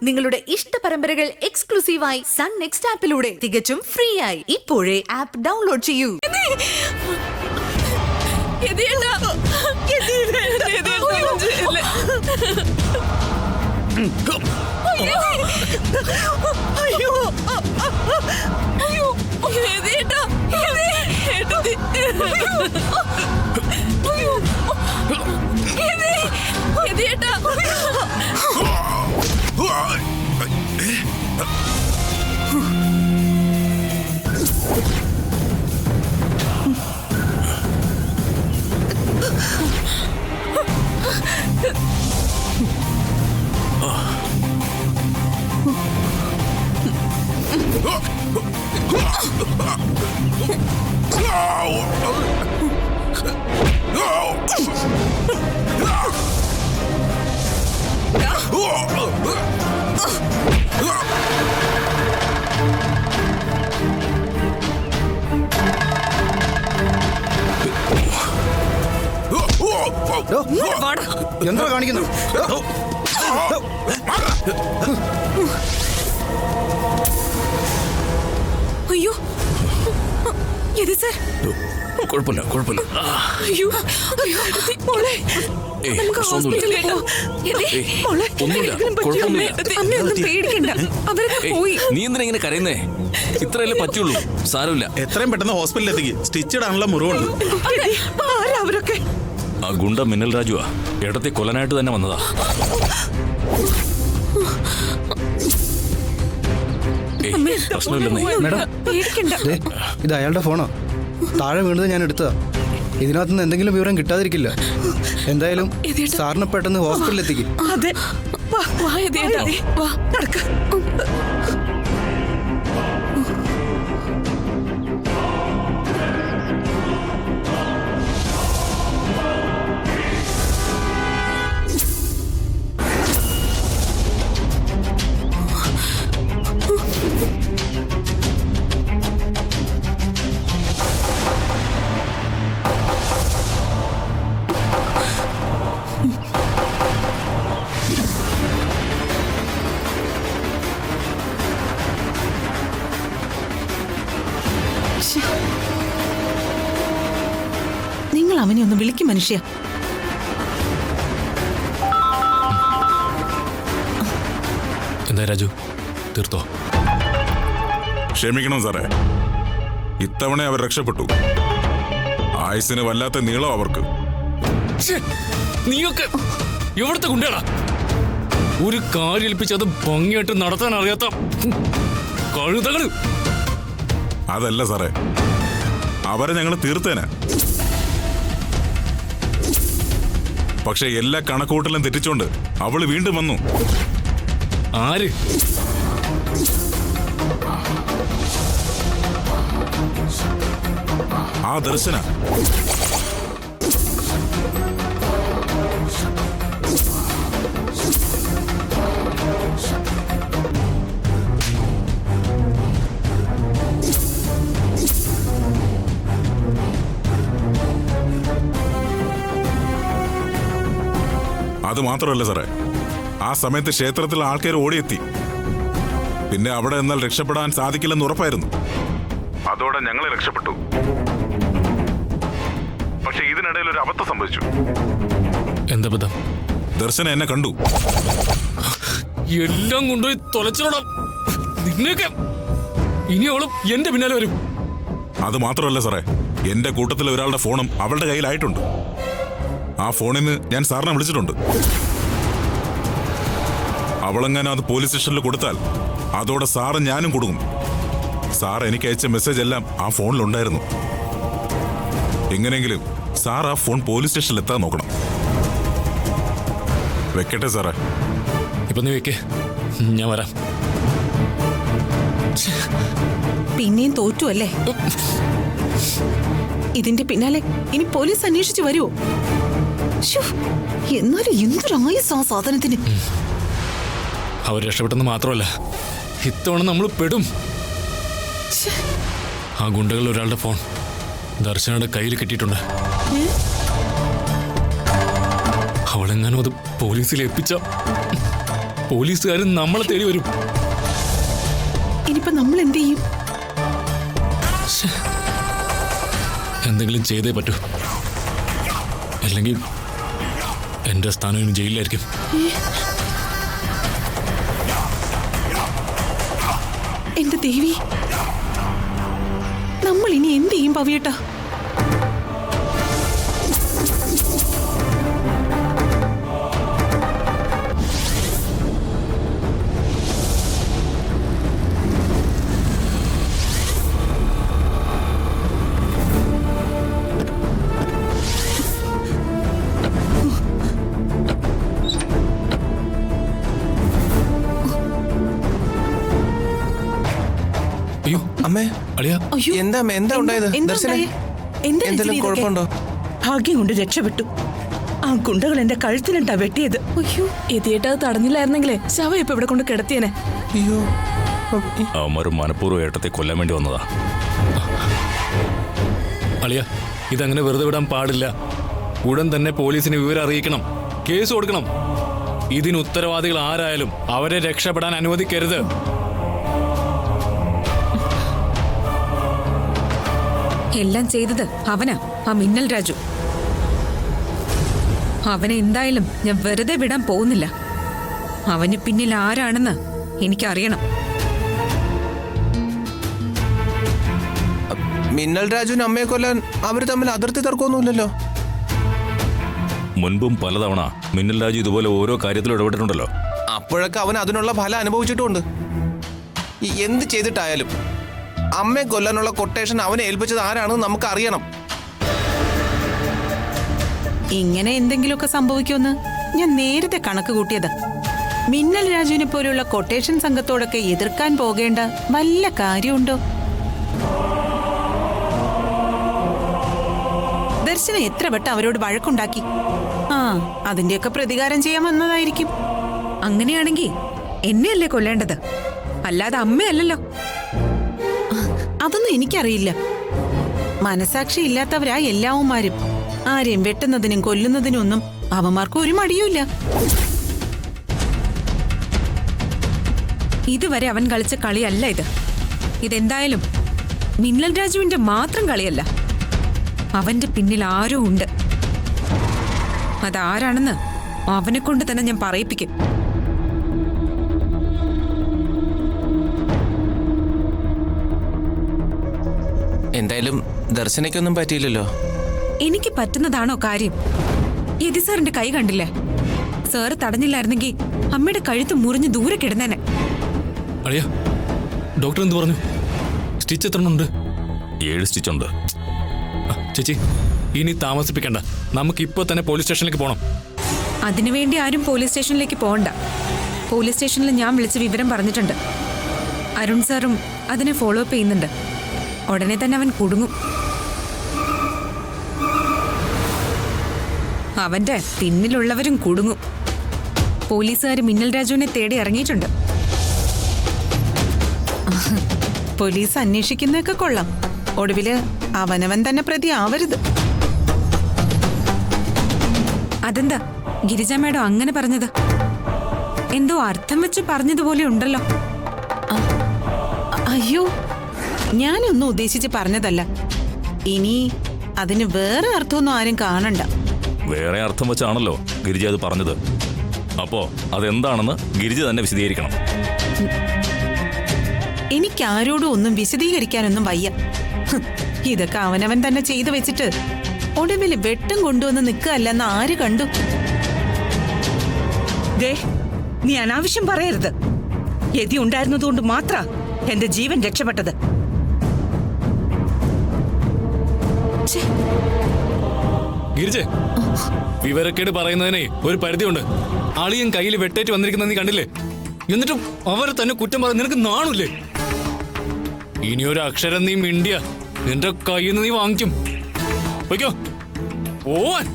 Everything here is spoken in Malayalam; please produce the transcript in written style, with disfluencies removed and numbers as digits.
നിങ്ങളുടെ ഇഷ്ട പരമ്പരകൾ എക്സ്ക്ലൂസീവായി സൺ നെക്സ്റ്റ് ആപ്പിലൂടെ തികച്ചും ഫ്രീ ആയി ഇപ്പോഴേ ആപ്പ് ഡൗൺലോഡ് ചെയ്യൂ. എന്താ കാണിക്കുന്നു? അയ്യോ കുഴപ്പമില്ല. നീ എന്തിനാ ഇങ്ങനെ കരയുന്നേ? ഇത്രയല്ലേ പറ്റുള്ളൂ, സാരമില്ല. എത്രയും പെട്ടെന്ന് ഹോസ്പിറ്റലിൽ എത്തിക്ക്. സ്റ്റിച്ച് ഇടാനുള്ള മുറിവുണ്ട്. ആ ഗുണ്ട മിന്നൽ രാജുവാ, ഇടത്തെ കൊലനായിട്ട് തന്നെ വന്നതാ. പ്രശ്നമില്ലെന്നേ. ഇത് അയാളുടെ ഫോണോ? താഴെ വീണത് ഞാൻ എടുത്തതാ. ഇതിനകത്തുനിന്ന് എന്തെങ്കിലും വിവരം കിട്ടാതിരിക്കില്ല. എന്തായാലും സാറിനെ പെട്ടെന്ന് ഹോസ്പിറ്റലിൽ എത്തിക്കും. നിങ്ങൾ അവനെ ഒന്ന് വിളിക്കും മനുഷ്യ. എന്താ രാജു, തീർത്തോ? ക്ഷമിക്കണം സാറേ, ഇത്തവണ അവർ രക്ഷപ്പെട്ടു. ആയുസിന് വല്ലാത്ത നീളം അവർക്ക്. നീയൊക്കെ എവിടുത്തെ കൊണ്ടാടാ? ഒരു കാര്യം ഏൽപ്പിച്ച് അത് ഭംഗിയായിട്ട് നടത്താൻ അറിയാത്ത കഴുതകള്. അതല്ല സാറേ, അവരെ ഞങ്ങൾ തീർത്തേനെ. പക്ഷെ എല്ലാ കണക്കൂട്ടലും തെറ്റിച്ചോണ്ട് അവള് വീണ്ടും വന്നു. ആര്? ആ ദർശന. അത് മാത്രമല്ല സാറേ, ആ സമയത്ത് ക്ഷേത്രത്തിൽ ആൾക്കാർ ഓടിയെത്തി. പിന്നെ അവിടെ എന്നാൽ രക്ഷപ്പെടാൻ സാധിക്കില്ലെന്ന് ഉറപ്പായിരുന്നു. അതോടെ ഞങ്ങൾ രക്ഷപ്പെട്ടു. പക്ഷെ ഇതിനിടയിൽ ഒരു അബദ്ധം സംഭവിച്ചു. എന്താ ബദ്ധം? ദർശന എന്നെ കണ്ടു. എല്ലാം കൊണ്ടുപോയി തൊലച്ചോടാം നിന്നൊക്കെ. ഇനി അവളും എന്റെ പിന്നാലെ വരും. അത് മാത്രമല്ല സാറേ, എന്റെ കൂട്ടത്തിലെ ഒരാളുടെ ഫോണും അവളുടെ കയ്യിലായിട്ടുണ്ട്. ആ ഫോണിൽ നിന്ന് ഞാൻ സാറിനെ വിളിച്ചിട്ടുണ്ട്. അവളെങ്ങനെ അത് പോലീസ് സ്റ്റേഷനിൽ കൊടുത്താൽ അതോടെ സാറ് ഞാനും കൊടുക്കും. സാർ എനിക്ക് അയച്ച മെസ്സേജ് എല്ലാം ആ ഫോണിലുണ്ടായിരുന്നു. എങ്ങനെയെങ്കിലും സാർ ആ ഫോൺ പോലീസ് സ്റ്റേഷനിൽ എത്താൻ നോക്കണം. വെക്കട്ടെ സാറേ? ഇപ്പൊ നീ വെക്കേ, ഞാൻ വരാം. പിന്നെയും തോറ്റു അല്ലേ? ഇതിന്റെ പിന്നാലെ ഇനി പോലീസ് അന്വേഷിച്ചു വരുമോ? എന്നാലും എന്തൊരായുസ് ആ സാധനത്തിന്. അവർ രക്ഷപ്പെട്ടെന്ന് മാത്രമല്ല, ഇത്തവണ നമ്മൾ പെടും. ആ ഗുണ്ടകളിൽ ഒരാളുടെ ഫോൺ ദർശനയുടെ കയ്യിൽ കിട്ടിയിട്ടുണ്ട്. അവളെങ്ങാനും അത് പോലീസിൽ ഏൽപ്പിച്ച പോലീസുകാരും നമ്മളെ തേടി വരും. ഇനിയിപ്പോ നമ്മൾ എന്ത് ചെയ്യും? എന്തെങ്കിലും ചെയ്തേ പറ്റൂ, അല്ലെങ്കിൽ എന്റെ സ്ഥാനം ഇനി ജയിലിലായിരിക്കും. എന്റെ ദേവി, നമ്മൾ ഇനി എന്ത് ചെയ്യും പവിയേട്ടാ? അയ്യോ അമ്മേ, അളിയാ, അയ്യോ, എന്താ അമ്മേ, എന്താ ഉണ്ടായത്? എന്താ ദർശനേ, ഉണ്ടായേ? എന്താ എന്തെങ്കിലും രജനി ഇതൊക്കെ? കുഴപ്പമുണ്ടോ? ഭാഗ്യം കൊണ്ട് രക്ഷപ്പെട്ടു. ആ ഗുണ്ടകൾ എന്റെ കഴുത്തിലുണ്ടാ വെട്ടിയത്. അയ്യോ, എതിയേട്ട് അത് തടഞ്ഞില്ലായിരുന്നെങ്കിലേ ശവം ഇപ്പൊ ഇവിടെ കൊണ്ട് കിടത്തിയേനെ. അയ്യോ, അവന്മാർ മനഃപൂർവ്വം ഏട്ടത്തെ കൊല്ലാൻ വേണ്ടി വന്നതാ. അളിയ, ഇതങ്ങനെ വെറുതെ വിടാൻ പാടില്ല. ഉടൻ തന്നെ പോലീസിന് വിവരം അറിയിക്കണം, കേസ് കൊടുക്കണം. ഇതിന് ഉത്തരവാദികൾ ആരായാലും അവരെ രക്ഷപ്പെടാൻ അനുവദിക്കരുത്. എല്ലാം ചെയ്തത് അവനാ, ആ മിന്നൽ രാജു. അവനെ എന്തായാലും ഞാൻ വെറുതെ വിടാൻ പോകുന്നില്ല. അവന് പിന്നിൽ ആരാണെന്ന് എനിക്കറിയണം. മിന്നൽ രാജുവിന് അമ്മയെ കൊല്ലാൻ അവര് തമ്മിൽ അതിർത്തി തർക്കമൊന്നുമില്ലല്ലോ. മുൻപും പലതവണ മിന്നൽ രാജു ഇതുപോലെ ഓരോ കാര്യത്തിലും ഇടപെട്ടിട്ടുണ്ടല്ലോ. അപ്പോഴൊക്കെ അവൻ അതിനുള്ള ഫലം അനുഭവിച്ചിട്ടുമുണ്ട്. എന്ത് ചെയ്തിട്ടായാലും അമ്മയെ കൊല്ലാനുള്ള കൊട്ടേഷൻ അവനെ ഏൽപ്പിച്ചത് ആരാണെന്ന് നമുക്ക് അറിയണം. ഇങ്ങനെ എന്തെങ്കിലുമൊക്കെ സംഭവിക്കുമെന്ന് ഞാൻ നേരത്തെ കണക്ക് കൂട്ടിയത്. മിന്നൽ രാജുവിനെ പോലുള്ള കൊട്ടേഷൻ സംഘത്തോടൊക്കെ എതിർക്കാൻ പോകേണ്ട വല്ല കാര്യമുണ്ടോ? ദർശന എത്ര വട്ടം അവരോട് വഴക്കുണ്ടാക്കി. ആ, അതിന്റെയൊക്കെ പ്രതികാരം ചെയ്യാൻ വന്നതായിരിക്കും. അങ്ങനെയാണെങ്കിൽ എന്നെയല്ലേ കൊല്ലേണ്ടത്, അല്ലാതെ അമ്മയല്ലല്ലോ. അതൊന്നും എനിക്കറിയില്ല. മനസാക്ഷി ഇല്ലാത്തവരാ എല്ലാവന്മാരും. ആരെയും വെട്ടുന്നതിനും കൊല്ലുന്നതിനും ഒന്നും അവന്മാർക്ക് ഒരു മടിയുമില്ല. ഇതുവരെ അവൻ കളിച്ച കളിയല്ല ഇത്. ഇതെന്തായാലും മിന്നൽ രാജുവിന്റെ മാത്രം കളിയല്ല. അവന്റെ പിന്നിൽ ആരോ ഉണ്ട്. അതാരാണെന്ന് അവനെ കൊണ്ട് തന്നെ ഞാൻ പറയിപ്പിക്കും. എന്തായാലും ദർശനയ്ക്കൊന്നും പറ്റിയില്ലല്ലോ. എനിക്ക് പറ്റുന്നതാണോ കാര്യം? യതി സാറിന്റെ കൈ കണ്ടില്ലേ? സാറ് തടഞ്ഞില്ലായിരുന്നെങ്കിൽ അമ്മയുടെ കഴുത്ത് മുറിഞ്ഞ് ദൂരെ കിടന്നേനെ. അളിയ, ഡോക്ടർ എന്ത് പറഞ്ഞു? സ്റ്റിച്ച് എത്ര ഉണ്ട്? 7 സ്റ്റിച്ച് ഉണ്ട്. ചേച്ചി, ഇനി താമസിപ്പിക്കണ്ട, നമുക്ക് ഇപ്പൊ തന്നെ പോലീസ് സ്റ്റേഷനിലേക്ക് പോകണം. അതിനുവേണ്ടി ആരും പോലീസ് സ്റ്റേഷനിലേക്ക് പോകണ്ട. പോലീസ് സ്റ്റേഷനിൽ ഞാൻ വിളിച്ച് വിവരം പറഞ്ഞിട്ടുണ്ട്. അരുൺ സാറും അതിനെ ഫോളോ അപ്പ് ചെയ്യുന്നുണ്ട്. ഉടനെ തന്നെ അവൻ കുടുങ്ങും. അവന്റെ പിന്നിലുള്ളവരും കുടുങ്ങും. പോലീസുകാർ മിന്നൽ രാജുവിനെ തേടി ഇറങ്ങിയിട്ടുണ്ട്. പോലീസ് അന്വേഷിക്കുന്നതൊക്കെ കൊള്ളാം. ഒടുവില് അവനവൻ തന്നെ പ്രതി ആവരുത്. അതെന്താ ഗിരിജ മേഡം അങ്ങനെ പറഞ്ഞത്? എന്തോ അർത്ഥം വെച്ച് പറഞ്ഞതുപോലെ ഉണ്ടല്ലോ. അയ്യോ, ഞാനൊന്നും ഉദ്ദേശിച്ച് പറഞ്ഞതല്ല. ഇനി അതിന് വേറെ അർത്ഥമൊന്നും ആരും കാണണ്ട. വേറെ അർത്ഥം വെച്ചാണല്ലോ ഗിരിജ അത് പറഞ്ഞത്. അപ്പോ അതെന്താണെന്ന് ഗിരിജ തന്നെ വിശദീകരിക്കണം. എനിക്കാരോടും ഒന്നും വിശദീകരിക്കാനൊന്നും വയ്യ. ഇതൊക്കെ അവനവൻ തന്നെ ചെയ്തു വെച്ചിട്ട് ഒടുവിൽ വെട്ടം കൊണ്ടുവന്ന് നിൽക്കുകയല്ലെന്ന് ആര് കണ്ടു? ദേ, നീ അനാവശ്യം പറയരുത്. യതി ഉണ്ടായിരുന്നതുകൊണ്ട് മാത്ര എന്റെ ജീവൻ രക്ഷപ്പെട്ടത്. ഗിരിജ, വിവരക്കേട് പറയുന്നതിനെ ഒരു പരിധിയുണ്ട്. അളിയൻ കയ്യിൽ വെട്ടേറ്റ് വന്നിരിക്കുന്നത് നീ കണ്ടില്ലേ? എന്നിട്ടും അവരെ തന്നെ കുറ്റം പറയാൻ നിനക്ക് നാണില്ലേ? ഇനിയൊരു അക്ഷരം നീ മിണ്ടിയ നിന്റെ കയ്യിൽ നിന്ന് നീ വാങ്ങിക്കും. വയ്ക്കോ ഓൻ.